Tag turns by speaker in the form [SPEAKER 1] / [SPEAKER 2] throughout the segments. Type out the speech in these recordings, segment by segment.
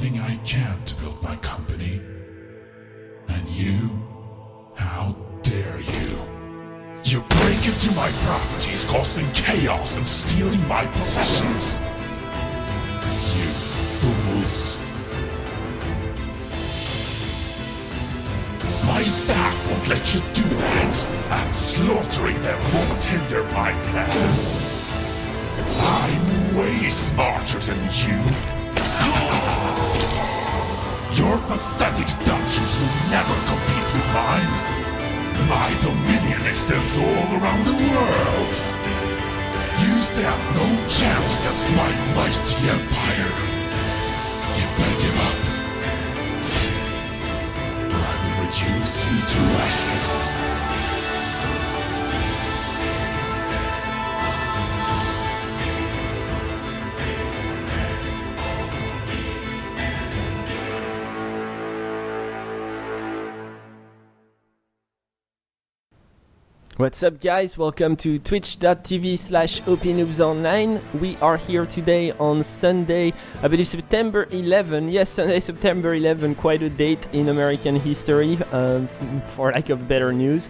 [SPEAKER 1] everything I can to build my company. And you? How dare you? You break into my properties, causing chaos and stealing my possessions. You fools. My staff won't let you do that, and slaughtering them won't hinder my plans. I'm way smarter than you. Your pathetic dungeons will never compete with mine. My dominion extends all around the world. You stand no chance against my mighty empire. You better give up, or I will reduce you to ashes.
[SPEAKER 2] What's up guys, welcome to twitch.tv/opinoobsonline. We are here today on Sunday, I believe September 11. Yes, Sunday, September 11, quite a date in American history, for lack of better news.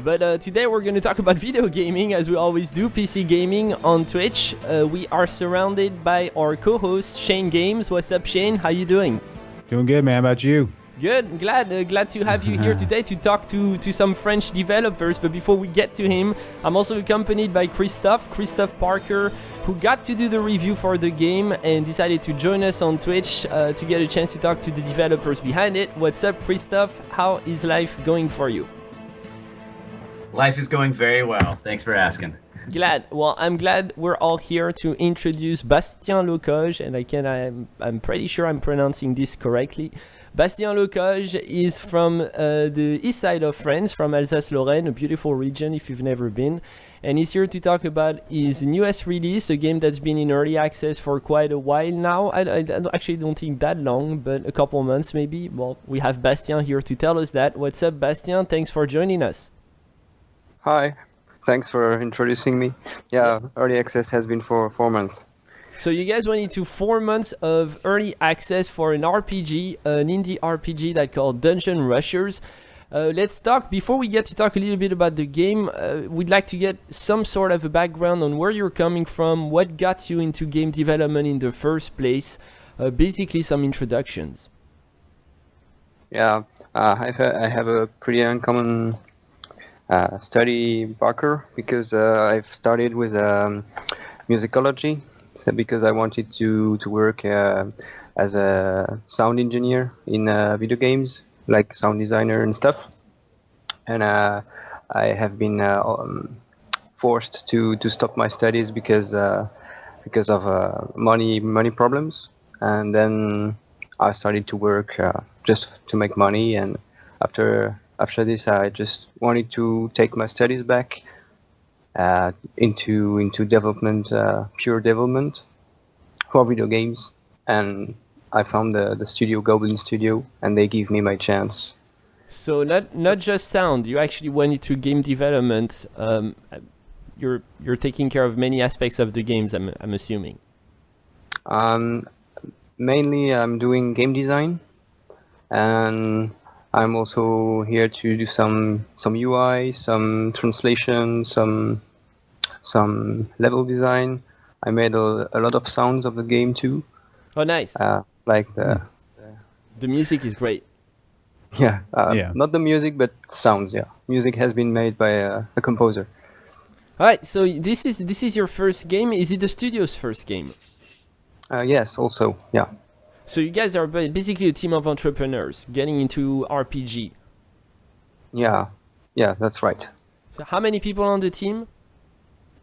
[SPEAKER 2] But today we're going to talk about video gaming, as we always do, PC gaming on Twitch. We are surrounded by our co-host Shane Games. What's up Shane, how you doing?
[SPEAKER 3] Doing good, man. How about you?
[SPEAKER 2] Good, glad to have you here today to talk to some French developers. But before we get to him, I'm also accompanied by Christophe Parker, who got to do the review for the game and decided to join us on Twitch to get a chance to talk to the developers behind it. What's up, Christophe? How is life going for you?
[SPEAKER 4] Life is going very well. Thanks for asking.
[SPEAKER 2] Glad. Well, I'm glad we're all here to introduce Bastien Locoge, and I'm pretty sure I'm pronouncing this correctly. Bastien Locoge is from the east side of France, from Alsace-Lorraine, a beautiful region if you've never been. And he's here to talk about his newest release, a game that's been in early access for quite a while now. I actually don't think that long, but a couple months maybe. Well, we have Bastien here to tell us that. What's up, Bastien? Thanks for joining us.
[SPEAKER 5] Hi, thanks for introducing me. Yeah, early access has been for 4 months.
[SPEAKER 2] So you guys went into 4 months of early access for an RPG, an indie RPG that called Dungeon Rushers. Let's talk, before we get to talk a little bit about the game, we'd like to get some sort of a background on where you're coming from, what got you into game development in the first place, basically some introductions.
[SPEAKER 5] Yeah, I have a pretty uncommon study background because I've started with musicology. So because I wanted to work as a sound engineer in video games, like sound designer and stuff. And I have been forced to stop my studies because of money problems. And then I started to work just to make money. And after this, I just wanted to take my studies back. Into development, pure development for video games, and I found the studio Goblinz studio, and they gave me my chance.
[SPEAKER 2] So not just sound, you actually went into game development. You're taking care of many aspects of the games, I'm assuming.
[SPEAKER 5] Mainly I'm doing game design, and I'm also here to do some UI, some translation, some level design. I made a lot of sounds of the game too.
[SPEAKER 2] Oh, nice!
[SPEAKER 5] Like the
[SPEAKER 2] music is great.
[SPEAKER 5] Yeah, not the music, but sounds. Yeah, music has been made by a composer.
[SPEAKER 2] All right, so this is your first game. Is it the studio's first game?
[SPEAKER 5] Yes, also, yeah.
[SPEAKER 2] So you guys are basically a team of entrepreneurs getting into RPG.
[SPEAKER 5] Yeah, that's right.
[SPEAKER 2] So how many people on the team?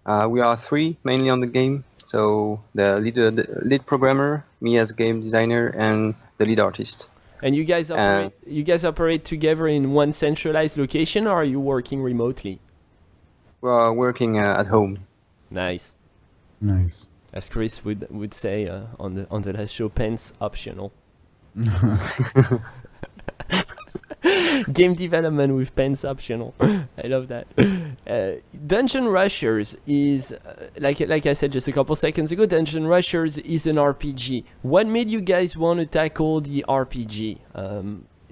[SPEAKER 5] We are 3 mainly on the game. So the lead programmer, me as game designer, and the lead artist.
[SPEAKER 2] And you guys operate together in one centralized location, or are you working remotely?
[SPEAKER 5] We're working at home.
[SPEAKER 2] Nice. As Chris would say on the last show, pants optional. Game development with pens optional. I love that. Dungeon Rushers is like I said just a couple seconds ago. Dungeon Rushers is an RPG. What made you guys want to tackle the RPG?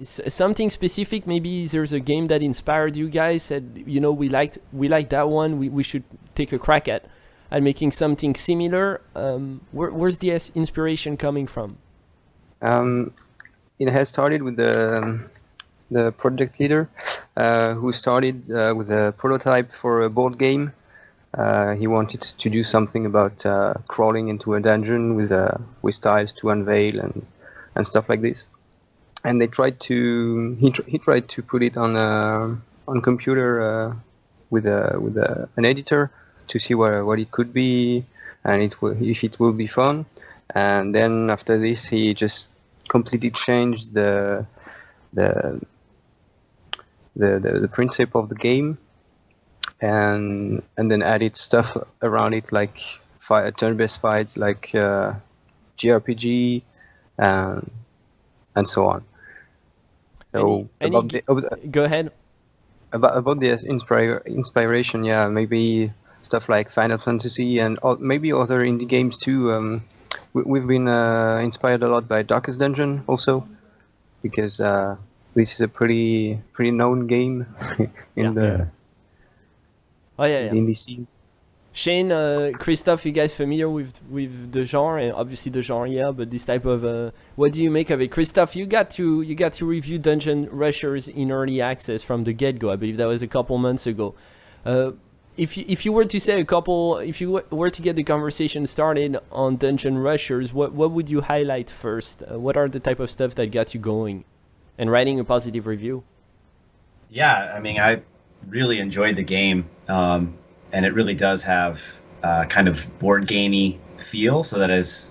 [SPEAKER 2] Something specific? Maybe there's a game that inspired you guys. Said we liked that one. We should take a crack at making something similar. Where's the inspiration coming from?
[SPEAKER 5] It has started with the project leader, who started with a prototype for a board game. He wanted to do something about crawling into a dungeon with tiles to unveil and stuff like this. And they tried to he tried to put it on computer with an editor to see what it could be and if it will be fun. And then after this, he just completely changed the principle of the game, and then added stuff around it like turn-based fights, like JRPG, and so on. So
[SPEAKER 2] go ahead.
[SPEAKER 5] About the inspiration, yeah, maybe stuff like Final Fantasy and maybe other indie games too. We've been inspired a lot by Darkest Dungeon also, because this is a pretty known game in the indie scene.
[SPEAKER 2] Shane, Christophe, you guys familiar with the genre? And obviously the genre, yeah, but this type of what do you make of it? Christophe, you got to review Dungeon Rushers in early access from the get-go. I believe that was a couple months ago. If you were to say if you were to get the conversation started on Dungeon Rushers, what would you highlight first? What are the type of stuff that got you going and writing a positive review?
[SPEAKER 4] Yeah, I mean, I really enjoyed the game. And it really does have kind of board gamey feel, so that is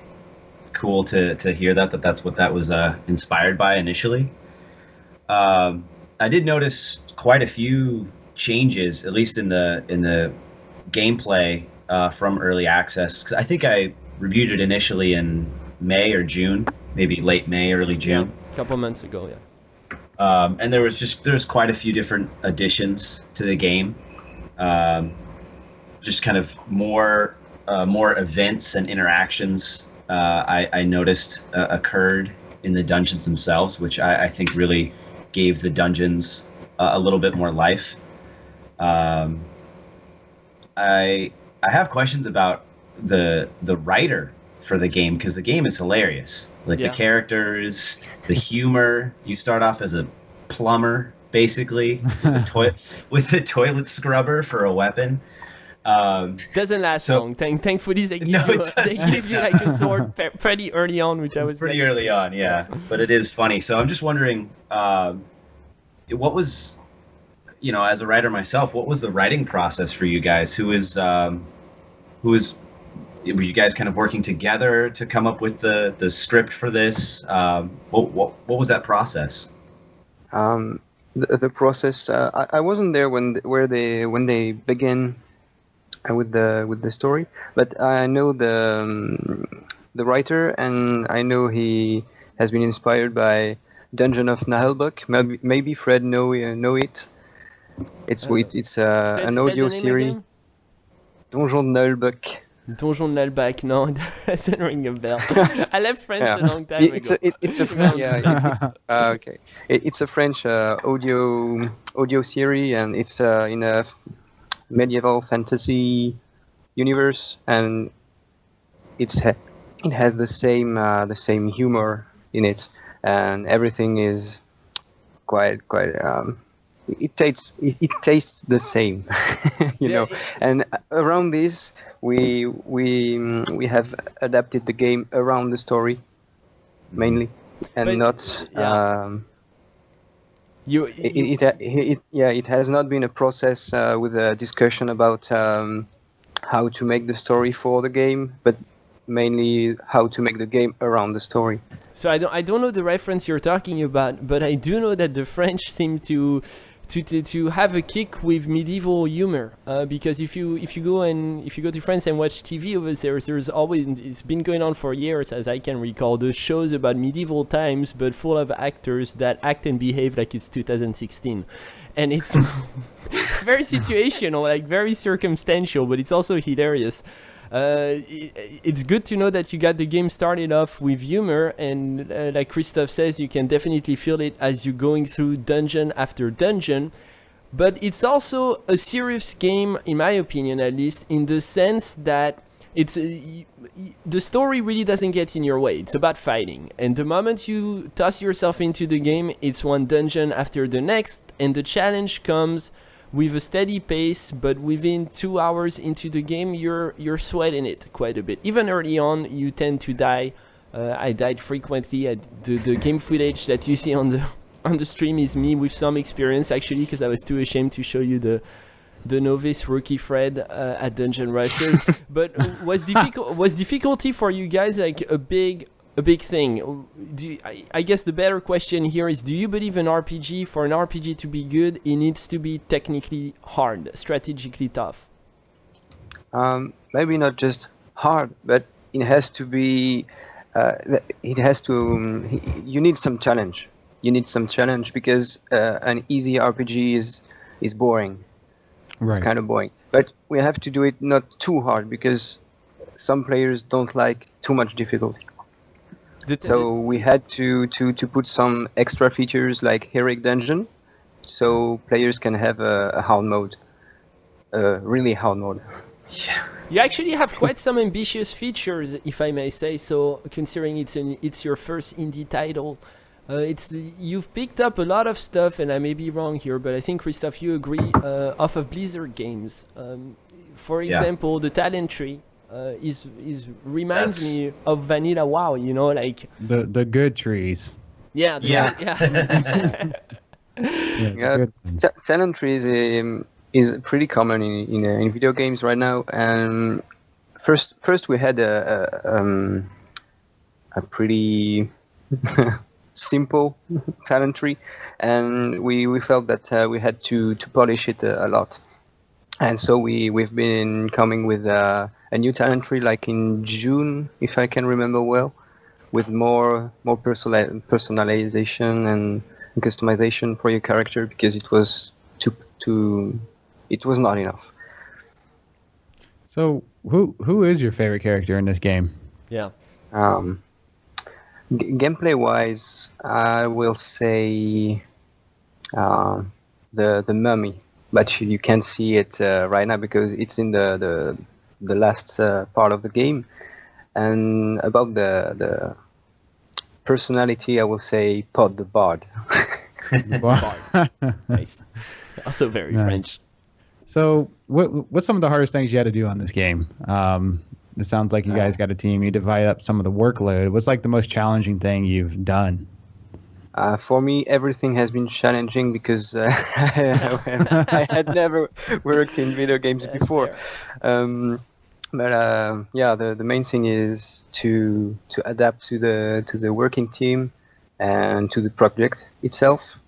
[SPEAKER 4] cool to hear that's what that was inspired by initially. I did notice quite a few changes, at least in the gameplay from early access. 'Cause I think I reviewed it initially in May or June, maybe late May, early June.
[SPEAKER 2] Yeah, a couple months ago, yeah.
[SPEAKER 4] And there's quite a few different additions to the game. Just kind of more events and interactions I noticed occurred in the dungeons themselves, which I think really gave the dungeons a little bit more life. I have questions about the writer for the game, because the game is hilarious. Like the characters, the humor. You start off as a plumber, basically, with the toilet scrubber for a weapon.
[SPEAKER 2] Doesn't last long. Thankfully, they give you like a sword pretty early on, which I was
[SPEAKER 4] pretty early on, yeah. But it is funny. So I'm just wondering, what was, as a writer myself, what was the writing process for you guys? Were you guys kind of working together to come up with the script for this? What was that process?
[SPEAKER 5] The process. I wasn't there when they began with the story, but I know the writer, and I know he has been inspired by Dungeon of Nahelbuck. Maybe Fred know it. It's an audio series. Donjon de Nahelbuck.
[SPEAKER 2] Donjon de Nahelbuck, no, it doesn't ring a bell. I left France a long time ago.
[SPEAKER 5] It's a French, okay. It's a French audio series, and it's in a medieval fantasy universe, and it has the same humor in it, and everything is quite it tastes the same, know. And around this, we have adapted the game around the story mainly, and it has not been a process with a discussion about how to make the story for the game, but mainly how to make the game around the story.
[SPEAKER 2] So I don't know the reference you're talking about, but I do know that the French seem to to have a kick with medieval humor, because if you go to France and watch TV over there, there's always, it's been going on for years as I can recall, the shows about medieval times but full of actors that act and behave like it's 2016, and it's it's very situational, like very circumstantial, but it's also hilarious. It's good to know that you got the game started off with humor, and like Christophe says, you can definitely feel it as you're going through dungeon after dungeon. But it's also a serious game, in my opinion at least, in the sense that it's the story really doesn't get in your way. It's about fighting, and the moment you toss yourself into the game, it's one dungeon after the next, and the challenge comes with a steady pace, but within 2 hours into the game, you're sweating it quite a bit. Even early on, you tend to die. I died frequently. The game footage that you see on the stream is me with some experience, actually, because I was too ashamed to show you the novice rookie Fred at Dungeon Rushers. But was difficulty for you guys like a big thing? I guess the better question here is, do you believe an RPG, for an RPG to be good, it needs to be technically hard, strategically tough?
[SPEAKER 5] Maybe not just hard, but it has to be. You need some challenge. You need some challenge because an easy RPG is boring.
[SPEAKER 3] Right.
[SPEAKER 5] It's kind of boring. But we have to do it not too hard because some players don't like too much difficulty. So we had to put some extra features like heroic dungeon, so players can have a hard mode, really hard mode.
[SPEAKER 4] Yeah.
[SPEAKER 2] You actually have quite some ambitious features, if I may say so, considering it's your first indie title. You've picked up a lot of stuff, and I may be wrong here, but I think, Christophe, you agree, off of Blizzard games. For example, the talent tree reminds me of Vanilla WoW, you know, like
[SPEAKER 3] the good trees.
[SPEAKER 2] yeah.
[SPEAKER 5] Talent trees is pretty common in video games right now. And first we had a pretty simple talent tree, and we felt that we had to polish it a lot. And so we've been coming with a new talent tree, like in June, if I can remember well, with more personalization and customization for your character, because it was it was not enough.
[SPEAKER 3] So who is your favorite character in this game?
[SPEAKER 2] Yeah.
[SPEAKER 5] Gameplay wise, I will say the mummy. But you can't see it right now because it's in the last part of the game. And about the personality, I will say Pod the Bard.
[SPEAKER 2] Nice. Also very
[SPEAKER 3] Nice.
[SPEAKER 2] French.
[SPEAKER 3] So what's some of the hardest things you had to do on this game? It sounds like you guys got a team. You divide up some of the workload. What's like the most challenging thing you've done?
[SPEAKER 5] For me, everything has been challenging because I had never worked in video games before. The main thing is to adapt to the working team and to the project itself.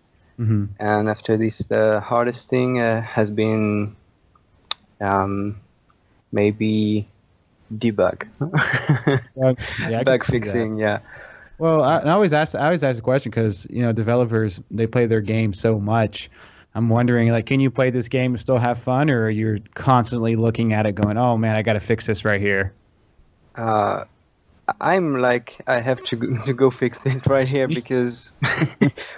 [SPEAKER 3] Mm-hmm.
[SPEAKER 5] And after this, the hardest thing has been maybe debug, bug fixing. Yeah.
[SPEAKER 3] Well, I always ask the question because, you know, developers, they play their game so much. I'm wondering, like, can you play this game and still have fun, or you're constantly looking at it going, oh man, I got to fix this right here?
[SPEAKER 5] I'm like, I have to go fix it right here because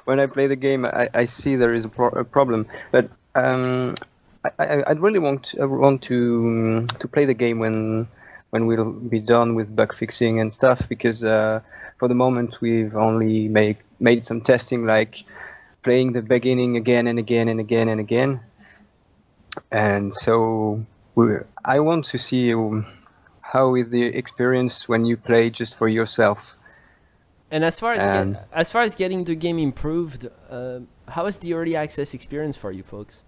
[SPEAKER 5] when I play the game, I see there is a problem. But I'd really want to play the game when we'll be done with bug fixing and stuff, because for the moment we've only made some testing, like playing the beginning again and again and again and again. And so I want to see how is the experience when you play just for yourself.
[SPEAKER 2] And as far as getting the game improved, how is the early access experience for you folks?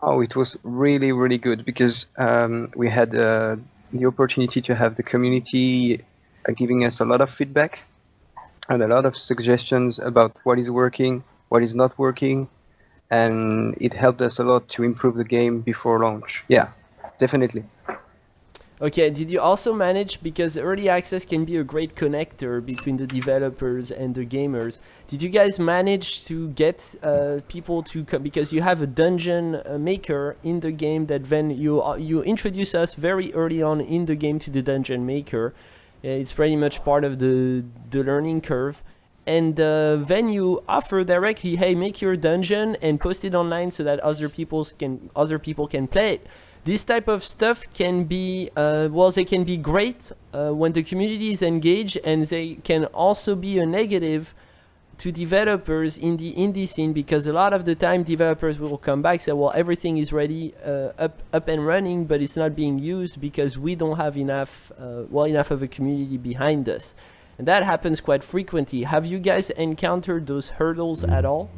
[SPEAKER 5] Oh, it was really, really good because we had the opportunity to have the community giving us a lot of feedback and a lot of suggestions about what is working, what is not working. and it helped us a lot to improve the game before launch. Yeah, definitely.
[SPEAKER 2] Okay, did you also manage, because early access can be a great connector between the developers and the gamers, did you guys manage to get people to come, because you have a dungeon maker in the game that then you introduce us very early on in the game to the dungeon maker. It's pretty much part of the learning curve. And then you offer directly, hey, make your dungeon and post it online so that other people can play it. This type of stuff can be, they can be great when the community is engaged, and they can also be a negative to developers in the indie scene, because a lot of the time developers will come back and say, well, everything is ready, up and running, but it's not being used because we don't have enough of a community behind us. And that happens quite frequently. Have you guys encountered those hurdles at all?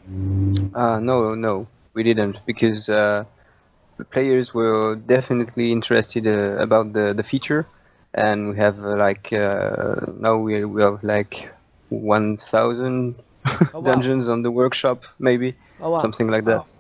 [SPEAKER 5] No, we didn't, because the players were definitely interested about the feature, and we have now we have like 1,000 dungeons on the workshop, maybe. Something like that.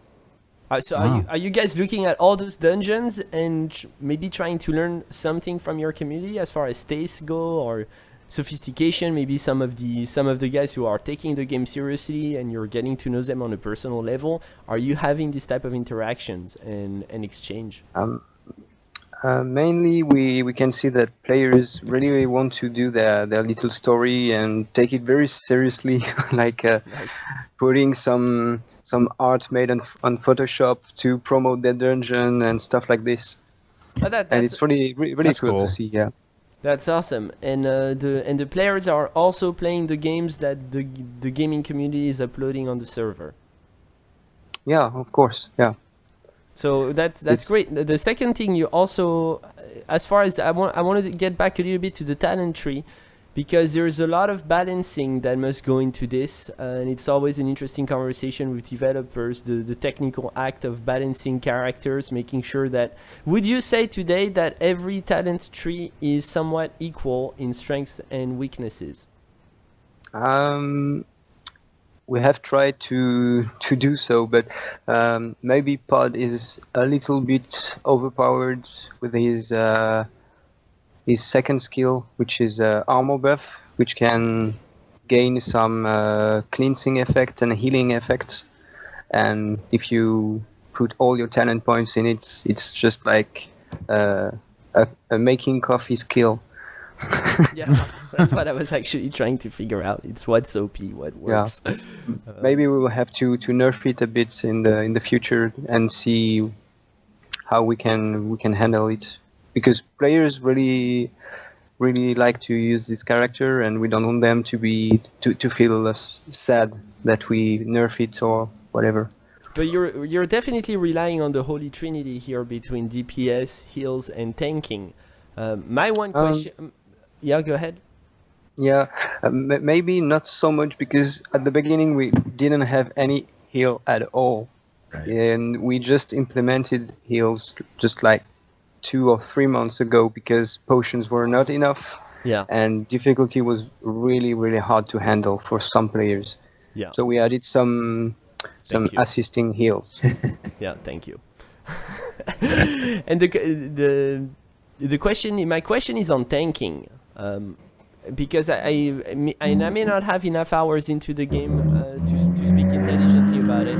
[SPEAKER 2] So are you guys looking at all those dungeons and maybe trying to learn something from your community as far as tastes go, or sophistication? Maybe some of the guys who are taking the game seriously and you're getting to know them on a personal level. Are you having this type of interactions and exchange?
[SPEAKER 5] Mainly we can see that players really want to do their little story and take it very seriously, like
[SPEAKER 2] Nice.
[SPEAKER 5] putting some art made on Photoshop to promote their dungeon and stuff like this. And it's really cool to see. Yeah.
[SPEAKER 2] That's awesome. And the players are also playing the games that the gaming community is uploading on the server.
[SPEAKER 5] Yeah, of course. Yeah.
[SPEAKER 2] So that's great. The second thing, you also, as far as I wanted to get back a little bit to the talent tree, because there's a lot of balancing that must go into this, and it's always an interesting conversation with developers, the technical act of balancing characters, making sure that, would you say today that every talent tree is somewhat equal in strengths and weaknesses?
[SPEAKER 5] We have tried to do so, but maybe Pod is a little bit overpowered with his second skill, which is armor buff, which can gain some cleansing effect and healing effects. And if you put all your talent points in it, it's just like a making coffee skill.
[SPEAKER 2] Yeah, that's what I was actually trying to figure out. It's what's OP, what works.
[SPEAKER 5] Yeah. Maybe we will have to nerf it a bit in the future and see how we can handle it, because players really like to use this character, and we don't want them to feel sad that we nerf it or whatever.
[SPEAKER 2] But you're definitely relying on the holy trinity here between DPS, heals, and tanking. My one question. Yeah, go ahead.
[SPEAKER 5] Yeah, maybe not so much, because at the beginning we didn't have any heal at all,
[SPEAKER 4] Right.
[SPEAKER 5] and we just implemented heals just like 2 or 3 months ago, because potions were not enough.
[SPEAKER 2] Yeah.
[SPEAKER 5] And difficulty was really hard to handle for some players.
[SPEAKER 2] Yeah.
[SPEAKER 5] So we added some
[SPEAKER 2] Thank you.
[SPEAKER 5] assisting heals.
[SPEAKER 2] Yeah, thank you. And the question, my question is on tanking, because I may not have enough hours into the game to speak intelligently about it.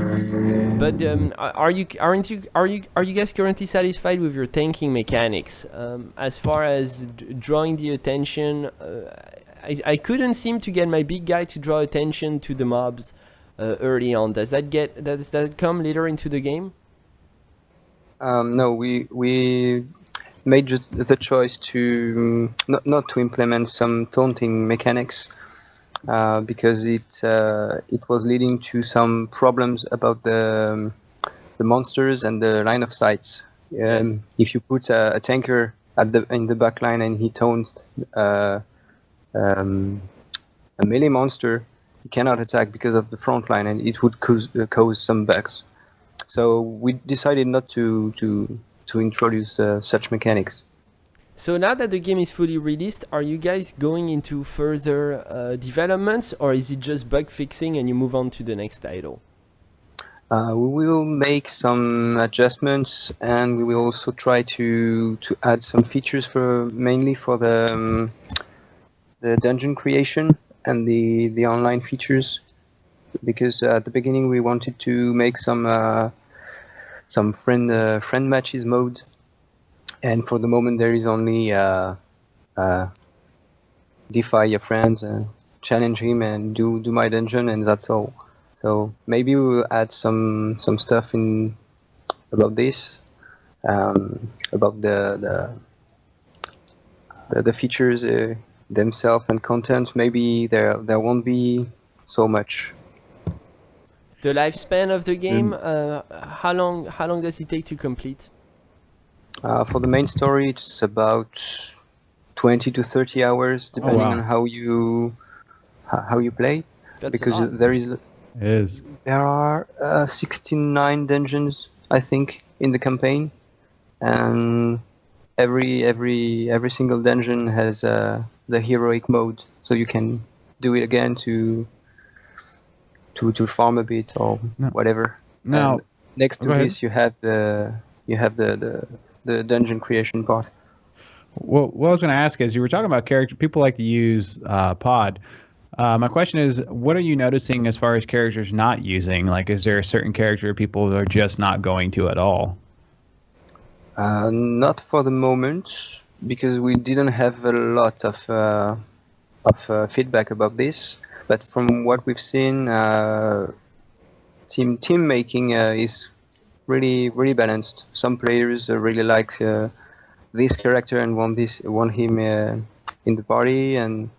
[SPEAKER 2] But are you guys currently satisfied with your tanking mechanics? As far as drawing the attention, I couldn't seem to get my big guy to draw attention to the mobs early on. Does that come later into the game?
[SPEAKER 5] No, we made just the choice to not to implement some taunting mechanics, because it was leading to some problems about the monsters and the line of sights.
[SPEAKER 2] Yes.
[SPEAKER 5] If you put a tanker in the back line and he taunts a melee monster, he cannot attack because of the front line, and it would cause some bugs. So we decided not to introduce such mechanics.
[SPEAKER 2] So now that the game is fully released, are you guys going into further developments, or is it just bug fixing and you move on to the next title?
[SPEAKER 5] We will make some adjustments, and we will also try to add some features mainly for the dungeon creation and the online features. Because at the beginning we wanted to make some friend matches mode, and for the moment there is only defy your friends, challenge him, and do my dungeon, and that's all. So maybe we will add some stuff in about this, about the features themselves and content. Maybe there won't be so much.
[SPEAKER 2] The lifespan of the game, how long does it take to complete?
[SPEAKER 5] For the main story, it's about 20 to 30 hours, depending
[SPEAKER 3] wow.
[SPEAKER 5] on how you play.
[SPEAKER 2] That's
[SPEAKER 5] Because
[SPEAKER 2] a lot.
[SPEAKER 3] It is.
[SPEAKER 5] there are 69 dungeons, I think, in the campaign, and every single dungeon has the heroic mode, so you can do it again to farm a bit or
[SPEAKER 3] No.
[SPEAKER 5] whatever.
[SPEAKER 3] Now,
[SPEAKER 5] And next to
[SPEAKER 3] go ahead.
[SPEAKER 5] this, you have the dungeon creation part.
[SPEAKER 3] Well, what I was going to ask is, you were talking about character. People like to use pod. My question is, what are you noticing as far as characters not using? Like, is there a certain character people are just not going to at all?
[SPEAKER 5] Not for the moment, because we didn't have a lot of feedback about this. But from what we've seen, team making is really balanced. Some players really like this character and want him in the party, and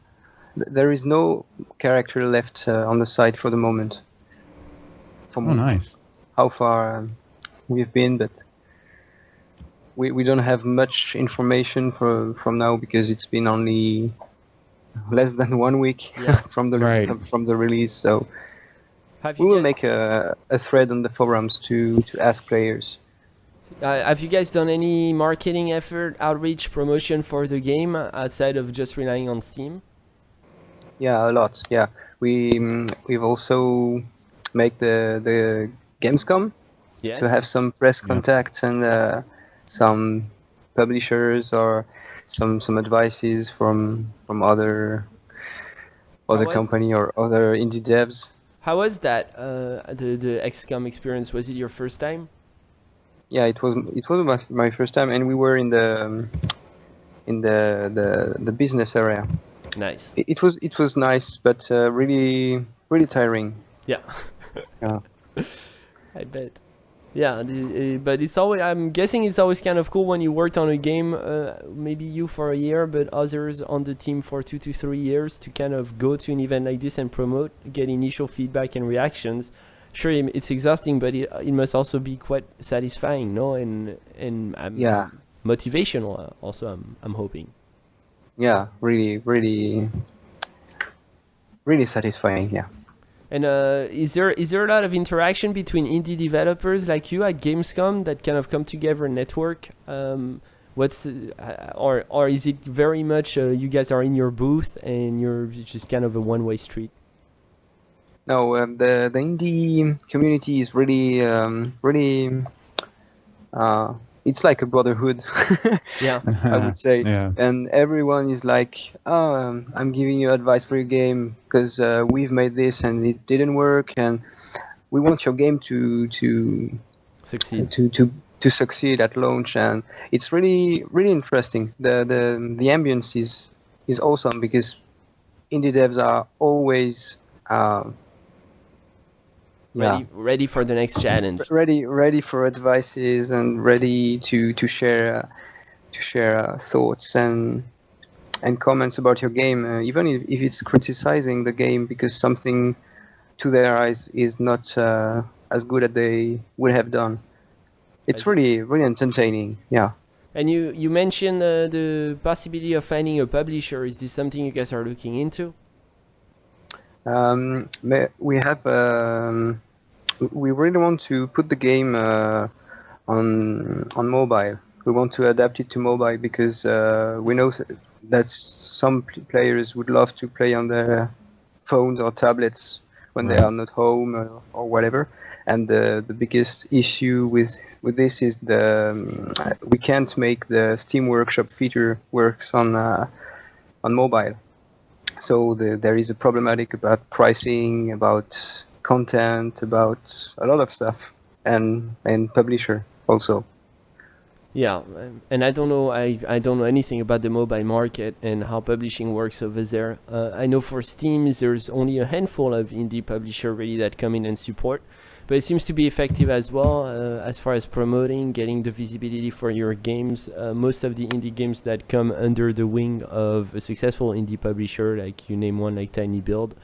[SPEAKER 5] there is no character left on the side for the moment. From
[SPEAKER 3] Oh, nice.
[SPEAKER 5] how far we've been, but we don't have much information from now, because it's been only less than 1 week
[SPEAKER 2] Yeah.
[SPEAKER 5] from the
[SPEAKER 3] Right.
[SPEAKER 5] from the release. So
[SPEAKER 2] Have
[SPEAKER 5] we
[SPEAKER 2] you
[SPEAKER 5] will
[SPEAKER 2] guys,
[SPEAKER 5] make a thread on the forums to ask players.
[SPEAKER 2] have you guys done any marketing effort, outreach, promotion for the game outside of just relying on Steam?
[SPEAKER 5] Yeah, a lot. Yeah, we've also make the Gamescom
[SPEAKER 2] Yes.
[SPEAKER 5] to have some press
[SPEAKER 3] Yeah.
[SPEAKER 5] contacts and some publishers or some advices from other
[SPEAKER 2] was-
[SPEAKER 5] company or other indie devs.
[SPEAKER 2] How was that? The XCOM experience, was it your first time?
[SPEAKER 5] Yeah, it was my first time, and we were in the business area.
[SPEAKER 2] Nice.
[SPEAKER 5] It was nice, but really tiring.
[SPEAKER 2] Yeah.
[SPEAKER 5] Yeah.
[SPEAKER 2] I bet. Yeah, but it's always. I'm guessing it's always kind of cool when you worked on a game, maybe you for a year, but others on the team for 2 to 3 years, to kind of go to an event like this and promote, get initial feedback and reactions. Sure, it's exhausting, but it must also be quite satisfying, no? And
[SPEAKER 5] Yeah.
[SPEAKER 2] motivational. Also, I'm hoping.
[SPEAKER 5] Yeah, really satisfying. Yeah.
[SPEAKER 2] And is there a lot of interaction between indie developers like you at Gamescom that kind of come together and network? What's or is it very much you guys are in your booth and you're just kind of a one-way street?
[SPEAKER 5] No, the indie community is really it's like a brotherhood.
[SPEAKER 2] Yeah.
[SPEAKER 5] I would say.
[SPEAKER 3] Yeah.
[SPEAKER 5] And everyone is like, oh, I'm giving you advice for your game because we've made this and it didn't work, and we want your game to
[SPEAKER 2] Succeed.
[SPEAKER 5] to succeed at launch. And it's really interesting. The ambience is awesome, because indie devs are always
[SPEAKER 2] Ready for the next challenge.
[SPEAKER 5] ready for advices and ready to share thoughts and comments about your game, even if it's criticizing the game because something to their eyes is not as good as they would have done. It's really entertaining. Yeah.
[SPEAKER 2] And you mentioned the possibility of finding a publisher. Is this something you guys are looking into?
[SPEAKER 5] We have we really want to put the game on mobile. We want to adapt it to mobile because we know that some players would love to play on their phones or tablets when they
[SPEAKER 3] Right.
[SPEAKER 5] are not home or whatever. And the biggest issue with this is we can't make the Steam Workshop feature works on mobile. So there is a problematic about pricing, about content, about a lot of stuff, and publisher also.
[SPEAKER 2] Yeah, and I don't know. I don't know anything about the mobile market and how publishing works over there. I know for Steam, there's only a handful of indie publishers really that come in and support, but it seems to be effective as well as far as promoting, getting the visibility for your games. Most of the indie games that come under the wing of a successful indie publisher, like you name one like Tiny Build,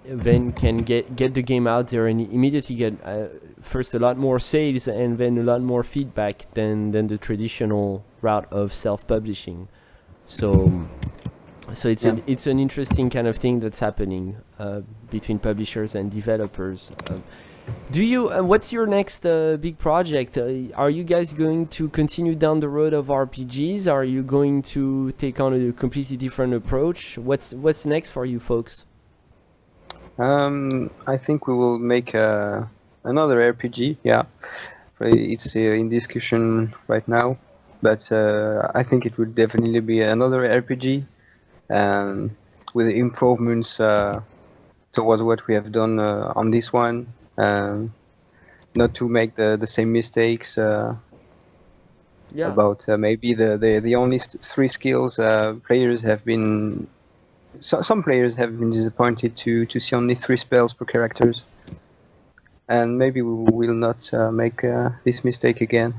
[SPEAKER 2] then can get the game out there and immediately get first a lot more sales and then a lot more feedback than the traditional route of self-publishing. So it's an interesting kind of thing that's happening between publishers and developers. Do you? What's your next big project? Are you guys going to continue down the road of RPGs? Are you going to take on a completely different approach? What's next for you folks?
[SPEAKER 5] I think we will make another RPG. Yeah, it's in discussion right now, but I think it would definitely be another RPG, with improvements towards what we have done on this one. Not to make the same mistakes about maybe the only three skills players have been. Some players have been disappointed to see only 3 spells per characters, and maybe we will not make this mistake again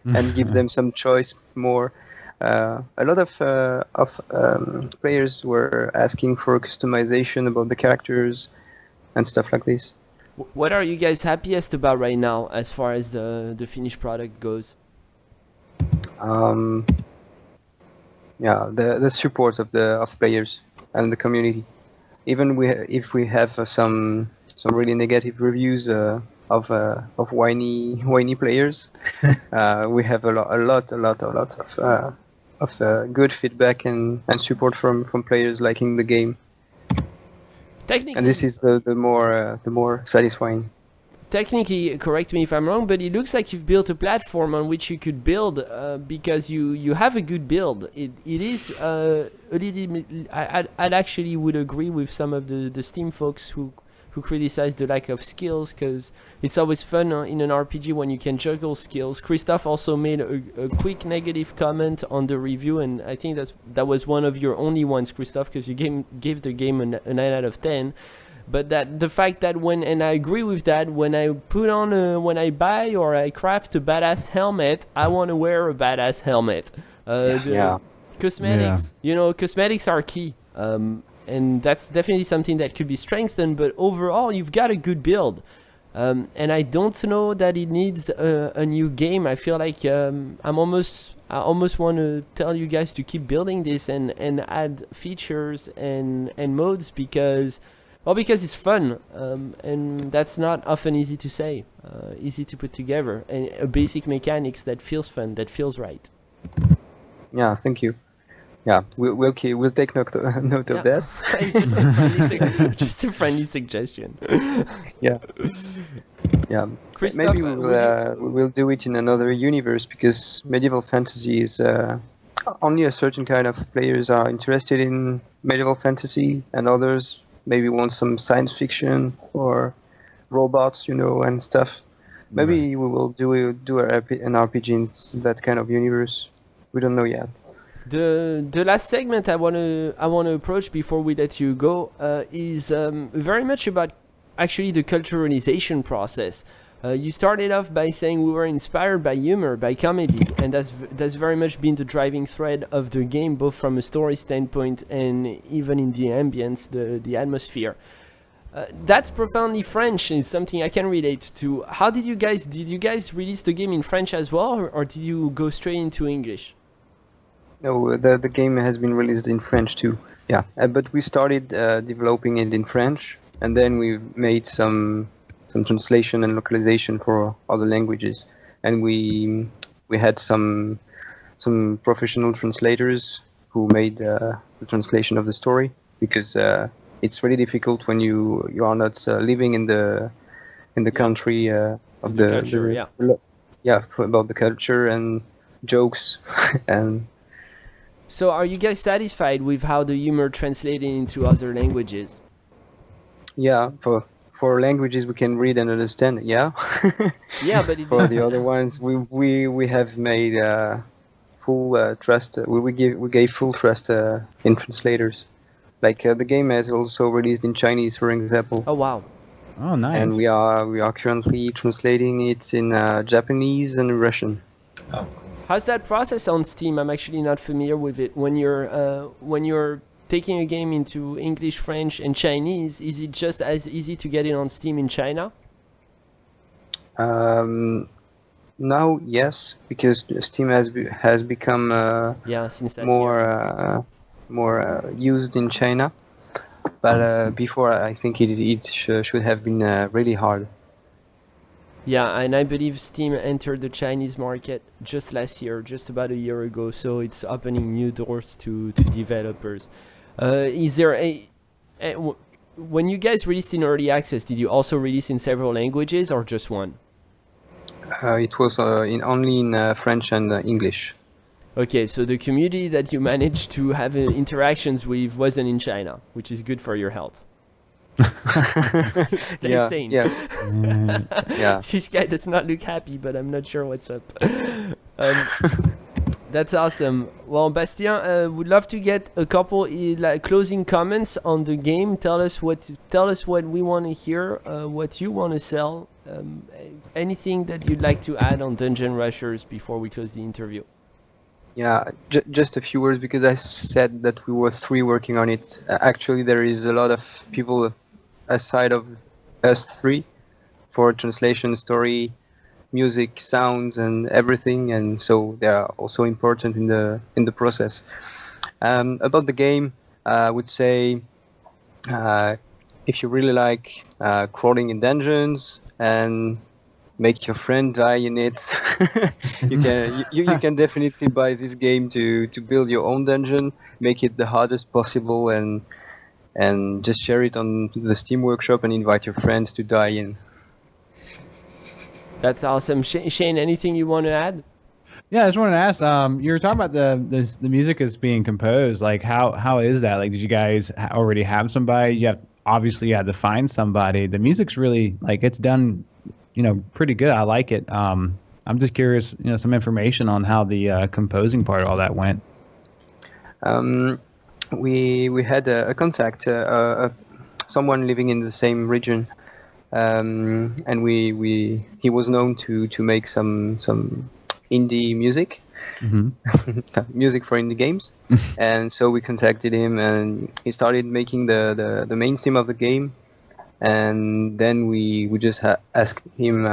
[SPEAKER 5] and give them some choice more. A lot of players were asking for customization about the characters and stuff like this.
[SPEAKER 2] What are you guys happiest about right now as far as the finished product goes?
[SPEAKER 5] The support of players and the community. Even if we have some really negative reviews of whiny players, we have a lot of good feedback and support from players liking the game.
[SPEAKER 2] Technically,
[SPEAKER 5] And this is the more satisfying.
[SPEAKER 2] Technically, correct me if I'm wrong, but it looks like you've built a platform on which you could build because you have a good build. It is a little. I'd actually would agree with some of the Steam folks who criticize the lack of skills, because it's always fun in an RPG when you can juggle skills. Christophe also made a quick negative comment on the review, and I think that was one of your only ones, Christophe, because you gave the game a 9 out of 10. But that the fact that and I agree with that, when I when I buy or I craft a badass helmet, I want to wear a badass helmet. Cosmetics, cosmetics are key. And that's definitely something that could be strengthened, but overall you've got a good build. And I don't know that it needs a new game. I feel like I almost want to tell you guys to keep building this and add features and modes because it's fun, and that's not often easy to say, easy to put together, and a basic mechanics that feels fun, that feels right.
[SPEAKER 5] Yeah, thank you. Yeah, we'll take note of that.
[SPEAKER 2] just a friendly suggestion.
[SPEAKER 5] Yeah.
[SPEAKER 2] Christophe,
[SPEAKER 5] maybe we'll do it in another universe, because medieval fantasy is only a certain kind of players are interested in medieval fantasy, and others maybe want some science fiction or robots, and stuff. Maybe we will do an RPG in that kind of universe. We don't know yet.
[SPEAKER 2] The last segment I wanna approach before we let you go is very much about actually the culturalization process. You started off by saying we were inspired by humor, by comedy, and that's very much been the driving thread of the game, both from a story standpoint and even in the ambience, the atmosphere. That's profoundly French, and something I can relate to. How did you guys release the game in French as well, or did you go straight into English?
[SPEAKER 5] No, the game has been released in French too. Yeah, but we started developing it in French, and then we made some translation and localization for other languages, and we had some professional translators who made the translation of the story, because it's really difficult when you are not living in the country of
[SPEAKER 2] the culture,
[SPEAKER 5] about the culture and jokes and
[SPEAKER 2] So, are you guys satisfied with how the humor translated into other languages?
[SPEAKER 5] yeah, for languages we can read and understand, yeah.
[SPEAKER 2] Yeah, but it
[SPEAKER 5] For
[SPEAKER 2] does.
[SPEAKER 5] the other ones, we have made full trust. We gave full trust in translators. Like the game has also released in Chinese, for example,
[SPEAKER 2] Oh wow.
[SPEAKER 3] Oh, nice.
[SPEAKER 5] and we are currently translating it in Japanese and Russian.
[SPEAKER 4] Oh,
[SPEAKER 2] How's that process on Steam? I'm actually not familiar with it. When you're taking a game into English, French, and Chinese, is it just as easy to get it on Steam in China?
[SPEAKER 5] Now, yes, because Steam has become
[SPEAKER 2] Yeah, since last
[SPEAKER 5] more
[SPEAKER 2] year.
[SPEAKER 5] used in China. But before, I think it should have been really hard.
[SPEAKER 2] Yeah, and I believe Steam entered the Chinese market just last year, just about a year ago. So it's opening new doors to developers. Is there when you guys released in early access, did you also release in several languages or just one?
[SPEAKER 5] It was only in French and English.
[SPEAKER 2] Okay, so the community that you managed to have interactions with wasn't in China, which is good for your health. Stay sane.
[SPEAKER 5] Yeah, yeah.
[SPEAKER 2] This guy does not look happy, but I'm not sure what's up. That's awesome. Well, Bastien, would love to get a couple closing comments on the game. Tell us what we want to hear, what you want to sell. Anything that you'd like to add on Dungeon Rushers before we close the interview.
[SPEAKER 5] Yeah, just a few words because I said that we were three working on it. Actually, there is a lot of people aside of us three for translation, story, music, sounds, and everything, and so they are also important in the process. About the game, I would say if you really like crawling in dungeons and make your friend die in it, you can definitely buy this game to build your own dungeon, make it the hardest possible, and just share it on the Steam Workshop and invite your friends to die in.
[SPEAKER 2] That's awesome. Shane, anything you want to add?
[SPEAKER 3] Yeah, I just wanted to ask. You were talking about the music is being composed. Like, how is that? Like, did you guys already have somebody? You had to find somebody. The music's really like it's done, pretty good. I like it. I'm just curious, some information on how the composing part of all that went.
[SPEAKER 5] We had a contact, someone living in the same region, and he was known to make some indie music, music for indie games, and so we contacted him, and he started making the main theme of the game, and then we just asked him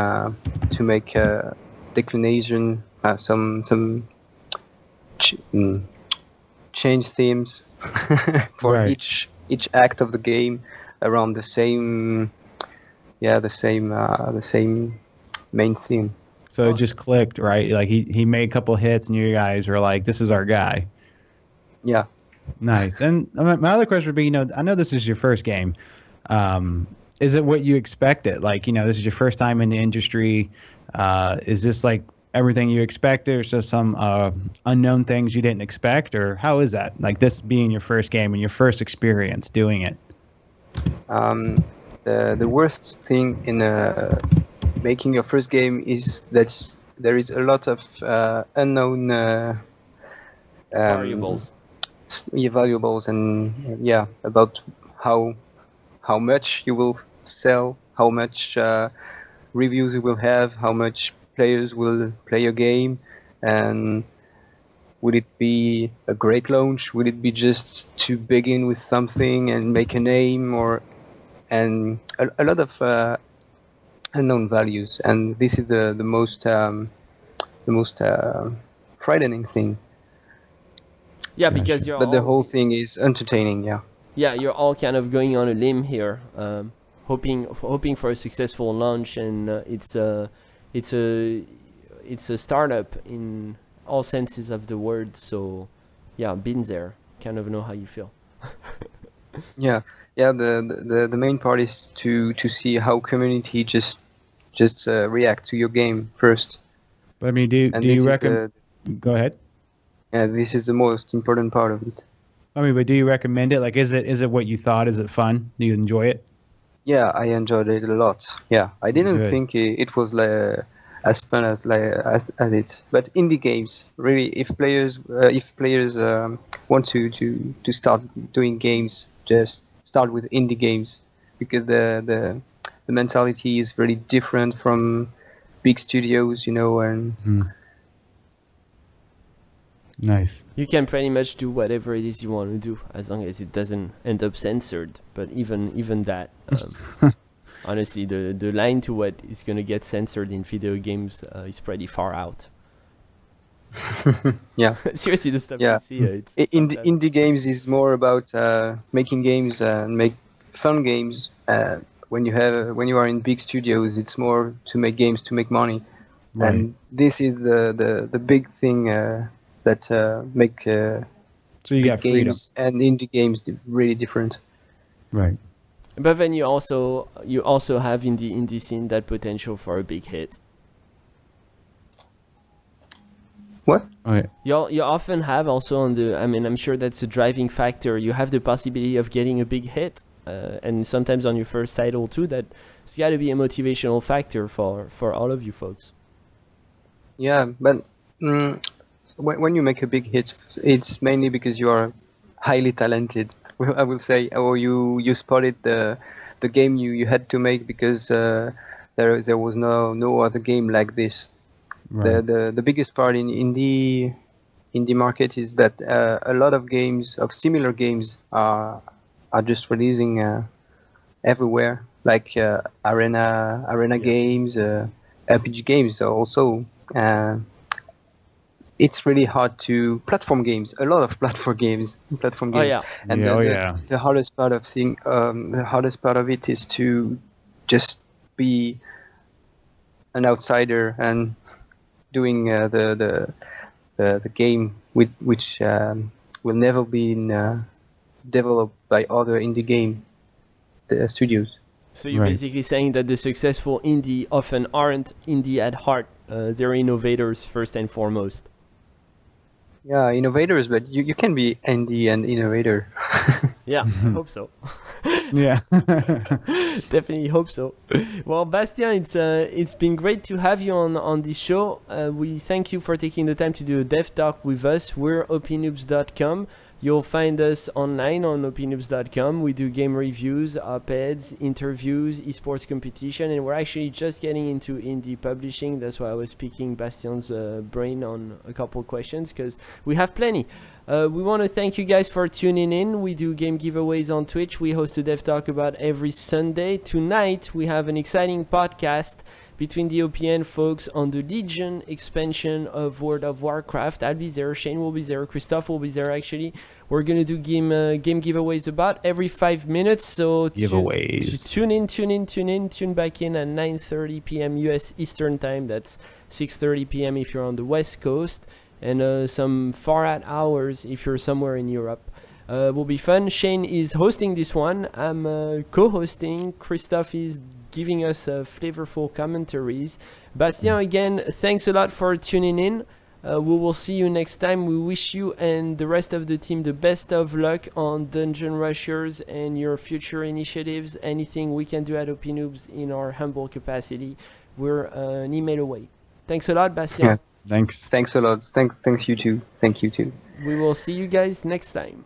[SPEAKER 5] to make a declination, some change themes for
[SPEAKER 3] Right.
[SPEAKER 5] each act of the game around the same main theme.
[SPEAKER 3] So it just clicked, right? Like he made a couple hits, and you guys were like, "This is our guy."
[SPEAKER 5] Yeah.
[SPEAKER 3] Nice. And my other question would be, I know this is your first game. Is it what you expected? Like, this is your first time in the industry. Is this like everything you expected, or just some unknown things you didn't expect, or how is that? Like this being your first game and your first experience doing it.
[SPEAKER 5] The worst thing in making your first game is that there is a lot of unknown
[SPEAKER 2] Variables.
[SPEAKER 5] valuables, and about how much you will sell, how much reviews you will have, how much players will play your game, and would it be a great launch? Would it be just to begin with something and make a name, and a lot of unknown values, and this is the most frightening thing.
[SPEAKER 2] Yeah, because
[SPEAKER 5] But the whole thing is entertaining. Yeah,
[SPEAKER 2] you're all kind of going on a limb here, hoping for a successful launch, and it's a startup in all senses of the word. So, yeah, been there, kind of know how you feel.
[SPEAKER 5] yeah. yeah, the main part is to see how community just react to your game first.
[SPEAKER 3] But I mean, do
[SPEAKER 5] And
[SPEAKER 3] you
[SPEAKER 5] this is
[SPEAKER 3] recommend? Go ahead.
[SPEAKER 5] this is the most important part of it.
[SPEAKER 3] I mean, but do you recommend it? Like, is it what you thought? Is it fun? Do you enjoy it?
[SPEAKER 5] Yeah, I enjoyed it a lot. Yeah, I didn't
[SPEAKER 3] Good.
[SPEAKER 5] think it was as fun as it. But indie games, really, if players want to start doing games, just start with indie games because the mentality is really different from big studios, and
[SPEAKER 3] Nice.
[SPEAKER 2] You can pretty much do whatever it is you want to do as long as it doesn't end up censored. But even that, honestly, the line to what is going to get censored in video games is pretty far out.
[SPEAKER 5] Yeah.
[SPEAKER 2] Seriously, the stuff
[SPEAKER 5] Yeah.
[SPEAKER 2] you see, it's
[SPEAKER 5] Indie games is more about making games and make fun games. When you are in big studios, it's more to make games to make money.
[SPEAKER 3] Right.
[SPEAKER 5] And this is the big thing that make
[SPEAKER 3] So you
[SPEAKER 5] big
[SPEAKER 3] got freedom.
[SPEAKER 5] games and indie games really different.
[SPEAKER 3] Right.
[SPEAKER 2] But then you also have in the indie scene that potential for a big hit.
[SPEAKER 5] What?
[SPEAKER 3] Okay.
[SPEAKER 2] You often have also on the. I mean, I'm sure that's a driving factor. You have the possibility of getting a big hit, and sometimes on your first title too. That's got to be a motivational factor for all of you folks.
[SPEAKER 5] Yeah, but when you make a big hit, it's mainly because you are highly talented. I will say, or you spotted the game you had to make because there was no other game like this.
[SPEAKER 3] Right.
[SPEAKER 5] The biggest part in indie market is that a lot of games of similar games are just releasing everywhere, like arena
[SPEAKER 2] Yeah.
[SPEAKER 5] games, RPG games also. It's really hard to platform games. A lot of platform games.
[SPEAKER 2] Oh yeah.
[SPEAKER 5] And
[SPEAKER 3] Yeah,
[SPEAKER 5] the hardest part of it is to just be an outsider and doing the game which will never be developed by other indie game studios.
[SPEAKER 2] So you're
[SPEAKER 3] Right.
[SPEAKER 2] basically saying that the successful indie often aren't indie at heart. They're innovators first and foremost.
[SPEAKER 5] Yeah, innovators, but you can be indie and innovator.
[SPEAKER 2] Yeah, I hope so.
[SPEAKER 3] Yeah.
[SPEAKER 2] Definitely hope so. Well, Bastien, it's been great to have you on this show. We thank you for taking the time to do a dev talk with us. We're opinoobs.com. You'll find us online on opinoobs.com. We do game reviews, op-eds, interviews, esports competition, and we're actually just getting into indie publishing. That's why I was picking Bastien's brain on a couple questions, because we have plenty. We want to thank you guys for tuning in. We do game giveaways on Twitch. We host a dev talk about every Sunday. Tonight, we have an exciting podcast between the OPN folks on the Legion expansion of World of Warcraft. I'll be there, Shane will be there, Christophe will be there actually. We're gonna do game giveaways about every 5 minutes, so
[SPEAKER 3] Giveaways.
[SPEAKER 2] tune back in at 9:30 p.m. US Eastern Time. That's 6:30 p.m. if you're on the West Coast, and some far out hours if you're somewhere in Europe. Will be fun. Shane is hosting this one. I'm co-hosting. Christophe is giving us flavorful commentaries. Bastien, again, thanks a lot for tuning in. We will see you next time. We wish you and the rest of the team the best of luck on Dungeon Rushers and your future initiatives. Anything we can do at OpinoObs in our humble capacity, we're an email away. Thanks a lot, Bastien.
[SPEAKER 5] Yeah.
[SPEAKER 3] Thanks.
[SPEAKER 5] Thanks a lot. Thanks you too. Thank you too.
[SPEAKER 2] We will see you guys next time.